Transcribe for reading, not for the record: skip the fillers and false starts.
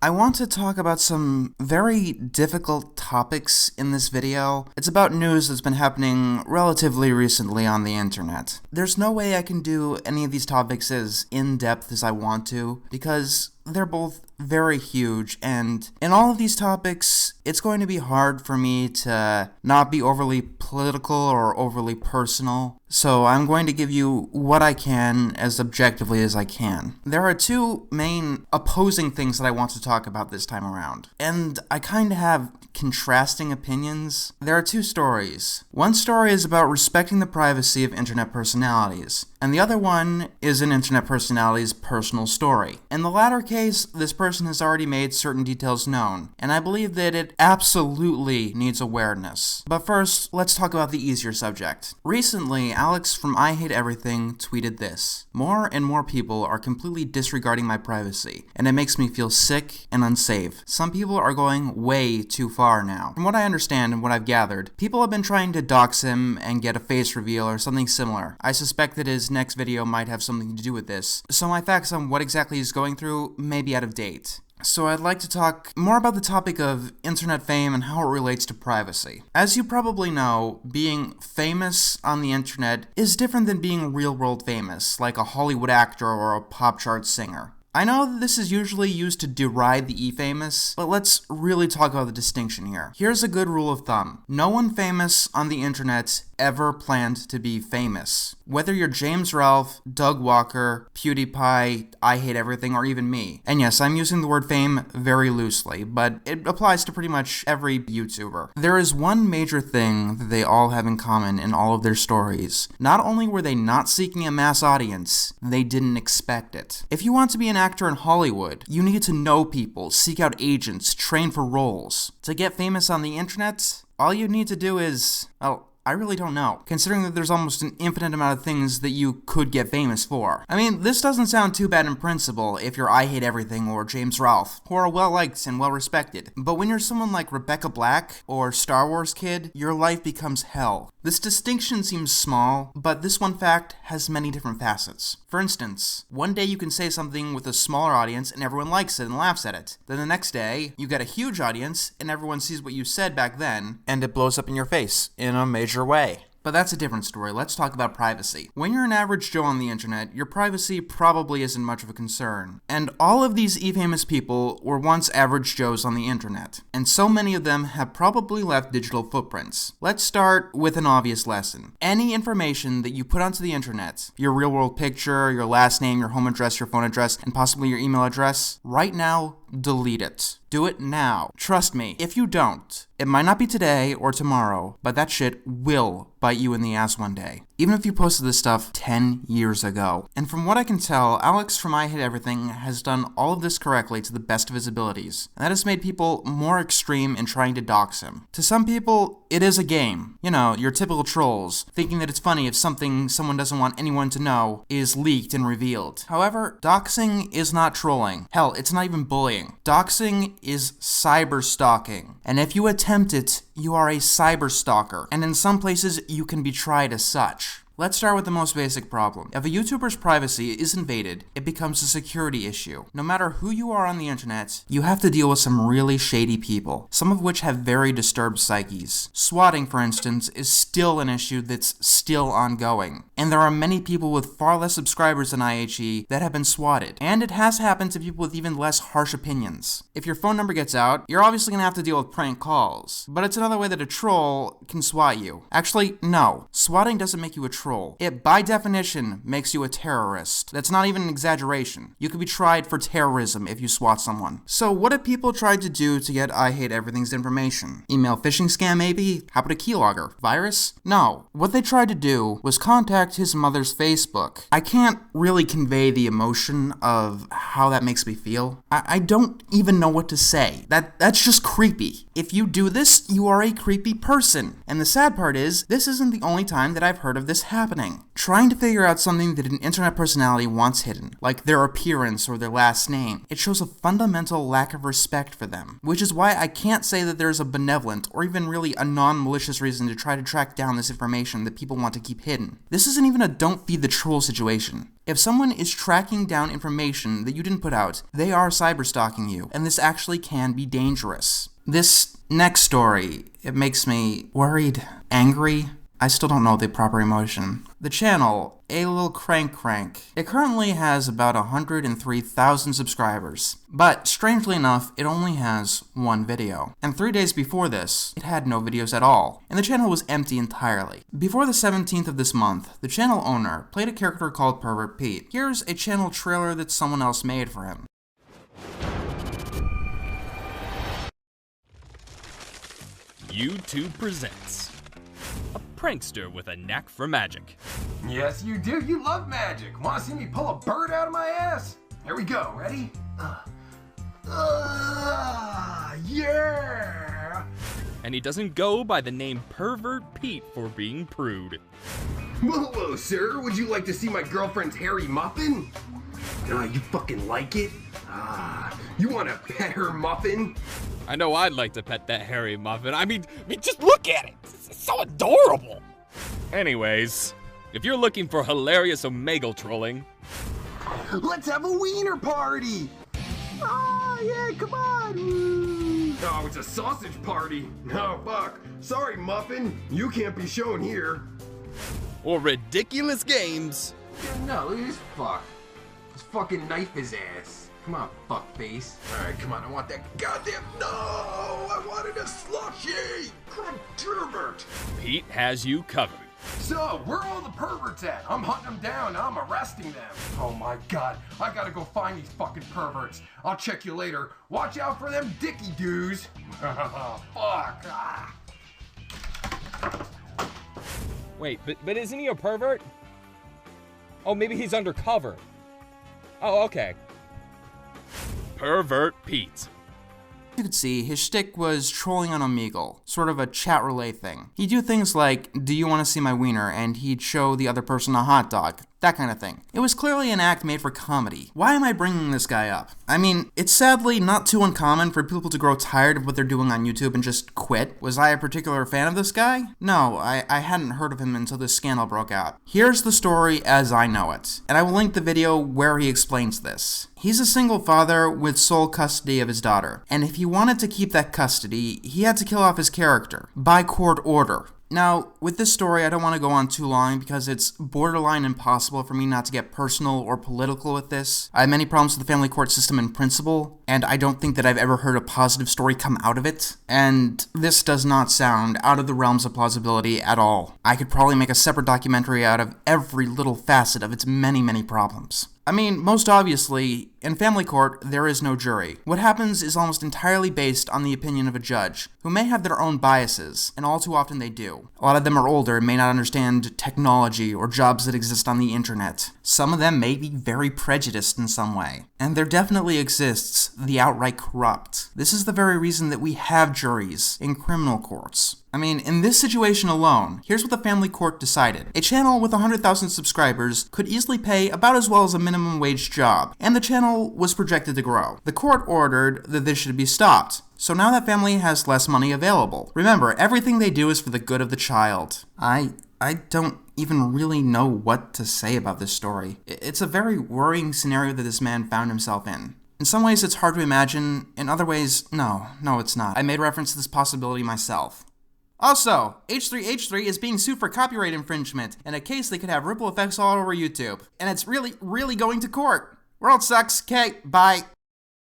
I want to talk about some very difficult topics in this video. It's about news that's been happening relatively recently on the internet. There's no way I can do any of these topics as in-depth as I want to, because they're both very huge, and in all of these topics, it's going to be hard for me to not be overly political or overly personal, so I'm going to give you what I can as objectively as I can. There are two main opposing things that I want to talk about this time around, and I kind of have contrasting opinions. There are two stories. One story is about respecting the privacy of internet personalities, and the other one is an internet personality's personal story. In the latter case, this person has already made certain details known, and I believe that it absolutely needs awareness. But first, let's talk about the easier subject. Recently, Alex from IHE Everything tweeted this: "More and more people are completely disregarding my privacy, and it makes me feel sick and unsafe. Some people are going way too far now." From what I understand and what I've gathered, people have been trying to dox him and get a face reveal or something similar. I suspect that his next video might have something to do with this, so my facts on what exactly he's going through may be out of date. So I'd like to talk more about the topic of internet fame and how it relates to privacy. As you probably know, being famous on the internet is different than being real-world famous, like a Hollywood actor or a pop chart singer. I know that this is usually used to deride the e-famous, but let's really talk about the distinction here. Here's a good rule of thumb. No one famous on the internet ever planned to be famous. Whether you're James Ralph, Doug Walker, PewDiePie, I Hate Everything, or even me. And yes, I'm using the word fame very loosely, but it applies to pretty much every YouTuber. There is one major thing that they all have in common in all of their stories. Not only were they not seeking a mass audience, they didn't expect it. If you want to be an actor in Hollywood, you need to know people, seek out agents, train for roles. To get famous on the internet, all you need to do is, well, I really don't know, considering that there's almost an infinite amount of things that you could get famous for. I mean, this doesn't sound too bad in principle if you're I Hate Everything or James Ralph, who are well-liked and well-respected. But when you're someone like Rebecca Black or Star Wars Kid, your life becomes hell. This distinction seems small, but this one fact has many different facets. For instance, one day you can say something with a smaller audience and everyone likes it and laughs at it. Then the next day, you get a huge audience and everyone sees what you said back then, and it blows up in your face in a major way. But that's a different story. Let's talk about privacy. When you're an average Joe on the internet, your privacy probably isn't much of a concern. And all of these e-famous people were once average Joes on the internet. And so many of them have probably left digital footprints. Let's start with an obvious lesson. Any information that you put onto the internet, your real-world picture, your last name, your home address, your phone address, and possibly your email address, right now, delete it. Do it now. Trust me, if you don't, it might not be today or tomorrow, but that shit will bite you in the ass one day. Even if you posted this stuff 10 years ago. And from what I can tell, Alex from I Hate Everything has done all of this correctly to the best of his abilities. And that has made people more extreme in trying to dox him. To some people, it is a game. You know, your typical trolls, thinking that it's funny if something someone doesn't want anyone to know is leaked and revealed. However, doxing is not trolling. Hell, it's not even bullying. Doxing is cyber stalking. And if you attempt it, you are a cyber stalker. And in some places, you can be tried as such. Let's start with the most basic problem. If a YouTuber's privacy is invaded, it becomes a security issue. No matter who you are on the internet, you have to deal with some really shady people, some of which have very disturbed psyches. Swatting, for instance, is still an issue that's still ongoing. And there are many people with far less subscribers than IHE that have been swatted. And it has happened to people with even less harsh opinions. If your phone number gets out, you're obviously gonna have to deal with prank calls. But it's another way that a troll can swat you. Actually, no. Swatting doesn't make you a troll. It, by definition, makes you a terrorist. That's not even an exaggeration. You could be tried for terrorism if you swat someone. So what have people tried to do to get I Hate Everything's information? Email phishing scam maybe? How about a keylogger? Virus? No. What they tried to do was contact his mother's Facebook. I can't really convey the emotion of how that makes me feel. I don't even know what to say. That's just creepy. If you do this, you are a creepy person. And the sad part is, this isn't the only time that I've heard of this happening? Trying to figure out something that an internet personality wants hidden, like their appearance or their last name. It shows a fundamental lack of respect for them, which is why I can't say that there's a benevolent or even really a non-malicious reason to try to track down this information that people want to keep hidden. This isn't even a don't feed the troll situation. If someone is tracking down information that you didn't put out, they are cyberstalking you, and this actually can be dangerous. This next story, it makes me worried, angry. I still don't know the proper emotion. The channel, A Lil Crank Crank, it currently has about 103,000 subscribers. But, strangely enough, it only has one video. And 3 days before this, it had no videos at all, and the channel was empty entirely. Before the 17th of this month, the channel owner played a character called Pervert Pete. Here's a channel trailer that someone else made for him. YouTube presents a prankster with a knack for magic. Yes, you do. You love magic. Want to see me pull a bird out of my ass? Here we go. Ready? Yeah! And he doesn't go by the name Pervert Pete for being prude. Well, hello, sir. Would you like to see my girlfriend's hairy muffin? You fucking like it? You want to pet her muffin? I know I'd like to pet that hairy muffin. I mean, just look at it. It's so adorable. Anyways, if you're looking for hilarious Omegle trolling, let's have a wiener party! Yeah, come on! Oh, it's a sausage party. Oh, fuck. Sorry, muffin. You can't be shown here. or ridiculous games, No, look at this fuck. Let's fucking knife his ass. Come on, fuckface. Alright, come on, I want that goddamn. No! I wanted a slushy! Pervert! Pete has you covered. So, where are all the perverts at? I'm hunting them down, I'm arresting them. Oh my god, I gotta go find these fucking perverts. I'll check you later. Watch out for them dicky doos. Fuck. Wait, but isn't he a pervert? Oh, maybe he's undercover. Oh, okay. Pervert Pete. You could see, his shtick was trolling on Omegle, sort of a chat relay thing. He'd do things like, "Do you want to see my wiener?" and he'd show the other person a hot dog. That kind of thing. It was clearly an act made for comedy. Why am I bringing this guy up? I mean, it's sadly not too uncommon for people to grow tired of what they're doing on YouTube and just quit. Was I a particular fan of this guy? No, I hadn't heard of him until this scandal broke out. Here's the story as I know it, and I will link the video where he explains this. He's a single father with sole custody of his daughter, and if he wanted to keep that custody, he had to kill off his character, by court order. Now, with this story, I don't want to go on too long because it's borderline impossible for me not to get personal or political with this. I have many problems with the family court system in principle, and I don't think that I've ever heard a positive story come out of it. And this does not sound out of the realms of plausibility at all. I could probably make a separate documentary out of every little facet of its many, many problems. I mean, most obviously, in family court, there is no jury. What happens is almost entirely based on the opinion of a judge, who may have their own biases, and all too often they do. A lot of them are older and may not understand technology or jobs that exist on the internet. Some of them may be very prejudiced in some way. And there definitely exists the outright corrupt. This is the very reason that we have juries in criminal courts. I mean, in this situation alone, here's what the family court decided. A channel with 100,000 subscribers could easily pay about as well as a minimum wage job, and the channel was projected to grow. The court ordered that this should be stopped. So now that family has less money available. Remember, everything they do is for the good of the child. I don't even really know what to say about this story. It's a very worrying scenario that this man found himself in. In some ways, it's hard to imagine. In other ways, no, it's not. I made reference to this possibility myself. Also, H3H3 is being sued for copyright infringement, in a case that could have ripple effects all over YouTube. And it's really, really going to court. World sucks. Okay, bye.